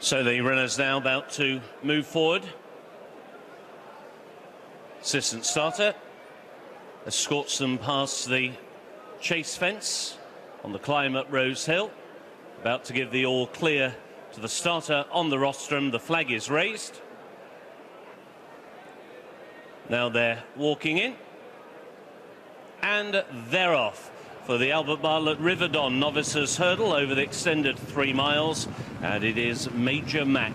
So the runners now about to move forward. Assistant starter escorts them past the chase fence on the climb up Rose Hill. About to give the all clear to the starter on the rostrum. The flag is raised. Now they're walking in. And they're off for the Albert Bartlett Riverdon Novices hurdle over the extended 3 miles. And it is Major Mac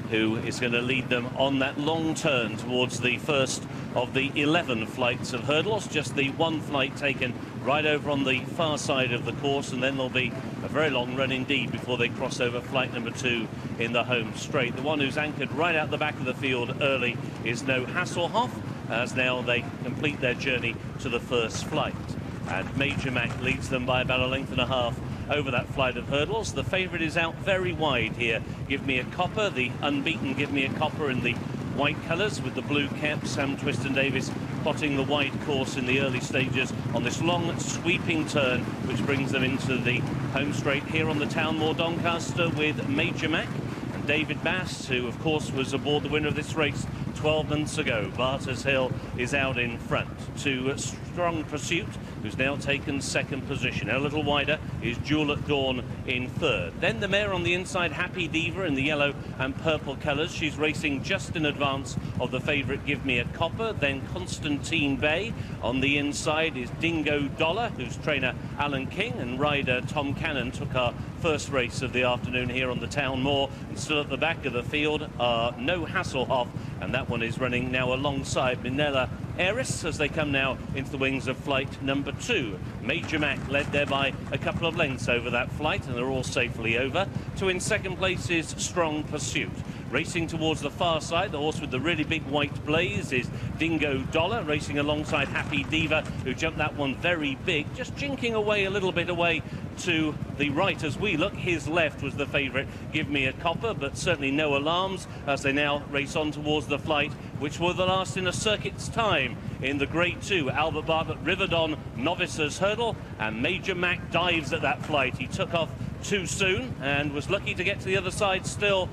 who is going to lead them on that long turn towards the first of the 11 flights of hurdles. Just the one flight taken right over on the far side of the course, and then there'll be a very long run indeed before they cross over flight number 2 in the home straight. The one who's anchored right out the back of the field early is No Hoff, as now they complete their journey to the first flight. And Major Mac leads them by about a length and a half over that flight of hurdles. The favourite is out very wide here. Give Me a Copper, the unbeaten Give Me a Copper in the white colours with the blue cap. Sam Twiston-Davies plotting the wide course in the early stages on this long sweeping turn, which brings them into the home straight here on the Town Moor Doncaster with Major Mac and David Bass, who of course was aboard the winner of this race 12 months ago. Barters Hill is out in front to Strong Pursuit, who's now taken second position. A little wider is Duel at Dawn in third. Then the mare on the inside, Happy Diva, in the yellow and purple colours. She's racing just in advance of the favourite Give Me a Copper. Then Constantine Bay. On the inside is Dingo Dollar, whose trainer Alan King and rider Tom Cannon took our first race of the afternoon here on the Town Moor. And still at the back of the field are No Hoff, and that one is running now alongside Minella Eris as they come now into the wings of flight number 2. Major Mac led there by a couple of lengths over that flight, and they're all safely over. To in second place is Strong Pursuit. Racing towards the far side, the horse with the really big white blaze is Dingo Dollar, racing alongside Happy Diva, who jumped that one very big, just jinking away a little bit away to the right as we look. His left was the favourite Give Me a Copper, but certainly no alarms as they now race on towards the flight, which were the last in a circuit's time in the Grade 2 Albert Bartlett Riverdon Novices hurdle. And Major Mac dives at that flight. He took off too soon and was lucky to get to the other side still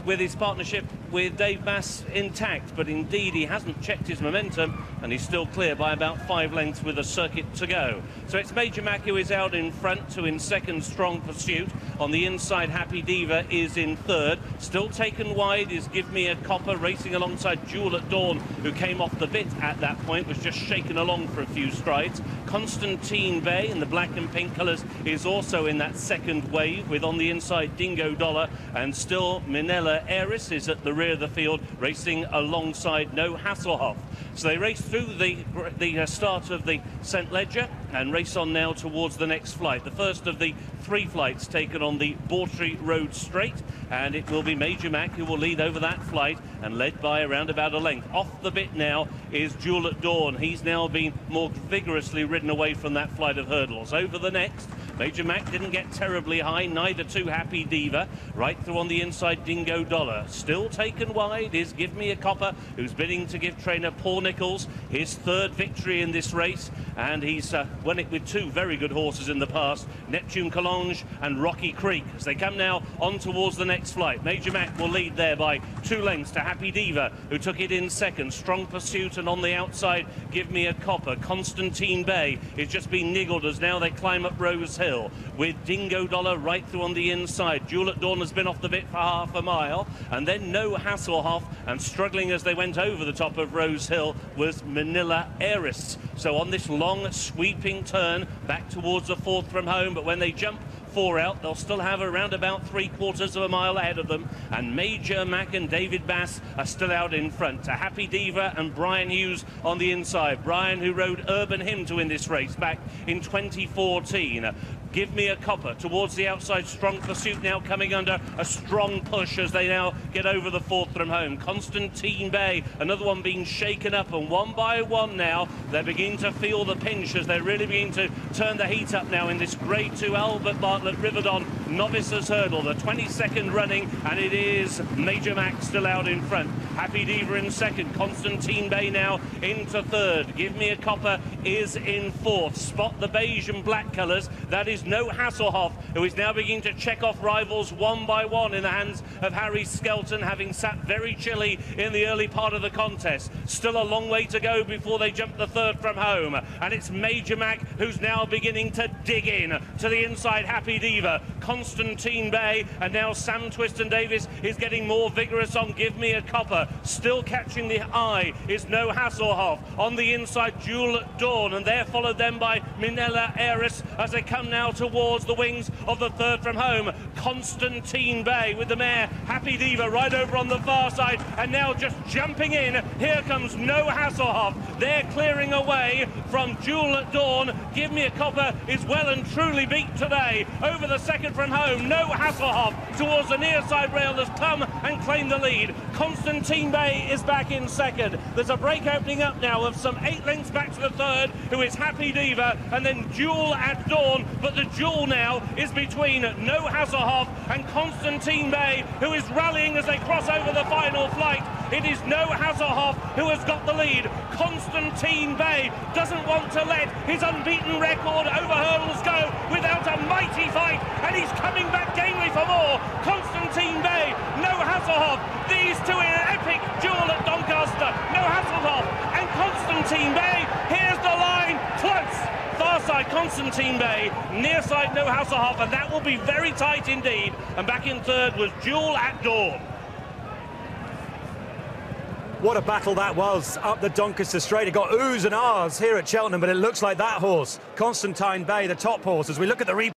with his partnership with Dave Bass intact, but indeed he hasn't checked his momentum and he's still clear by about 5 lengths with a circuit to go. So it's Major Mac who is out in front, to in second Strong Pursuit. On the inside, Happy Diva is in third. Still taken wide is Give Me a Copper, racing alongside Duel at Dawn, who came off the bit at that point, was just shaken along for a few strides. Constantine Bay in the black and pink colours is also in that second wave, with on the inside Dingo Dollar, and still Minella Eris is at the rear of the field, racing alongside No Hoff. So they race through the start of the St. Ledger and race on now towards the next flight. The first of the 3 flights taken on the Bawtry Road Straight, and it will be Major Mac who will lead over that flight, and led by around about a length. Off the bit now is Duel at Dawn. He's now been more vigorously ridden away from that flight of hurdles. Over the next, Major Mac didn't get terribly high, neither too Happy Diva. Right through on the inside, Dingo Dollar. Still taken wide is Give Me a Copper, who's bidding to give trainer Paul Nichols his 3rd victory in this race, and he's won it with 2 very good horses in the past, Neptune Collonge and Rocky Creek. As they come now on towards the next flight, Major Mac will lead there by 2 lengths to Happy Diva, who took it in second. Strong Pursuit, and on the outside, Give Me a Copper. Constantine Bay is just being niggled as now they climb up Rose Hill, with Dingo Dollar right through on the inside. Duel at Dawn has been off the bit for half a mile, and then No Hoff, and struggling as they went over the top of Rose Hill was Minella Eris. So on this long sweeping turn back towards the 4th from home, but when they jump 4 out, they'll still have around about 3/4 of a mile ahead of them, and Major Mac and David Bass are still out in front. To Happy Diva and Brian Hughes on the inside. Brian, who rode Urban Hymn to win this race back in 2014. Give Me a Copper towards the outside. Strong Pursuit now coming under a strong push as they now get over the 4th from home. Constantine Bay, another one being shaken up, and one by one now they're beginning to feel the pinch as they're really beginning to turn the heat up now in this Grade 2 Albert Bartlett Riverdon Novices hurdle. The 22nd running, and it is Major Mac still out in front. Happy Diva in second. Constantine Bay now into third. Give Me a Copper is in fourth. Spot the beige and black colours. That is No Hoff, who is now beginning to check off rivals one by one in the hands of Harry Skelton, having sat very chilly in the early part of the contest. Still a long way to go before they jump the third from home, and it's Major Mac who's now beginning to dig in to the inside. Happy Diva, Constantine Bay, and now Sam Twiston-Davies is getting more vigorous on Give Me a Copper. Still catching the eye is No Hassle Hoff. On the inside, Duel at Dawn, and they're followed then by Minella Eris as they come now towards the wings of the third from home. Constantine Bay with the mare Happy Diva right over on the far side, and now just jumping in. Here comes No Hasselhoff. They're clearing away from Duel at Dawn. Give Me a Copper is well and truly beat today. Over the second from home, No Hasselhoff towards the near side rail has come and claimed the lead. Constantine Bay is back in second. There's a break opening up now of some 8 lengths back to the third, who is Happy Diva, and then Duel at Dawn. But the duel now is between No Hasselhoff and Constantine Bay, who is rallying as they cross over the final flight. It is No Hasselhoff who has got the lead. Constantine Bay doesn't want to let his unbeaten record over hurdles go without a mighty fight, and he's coming back gamely for more. Constantine Bay, No Hasselhoff, these two in an epic duel at Doncaster. No Hasselhoff and Constantine Bay. Here's the line, close. Far side Constantine Bay, near side No Hasselhoff, and that will be very tight indeed. And back in third was Duel at Dawn. What a battle that was up the Doncaster straight. It got oohs and ahs here at Cheltenham, but it looks like that horse, Constantine Bay, the top horse, as we look at the replay.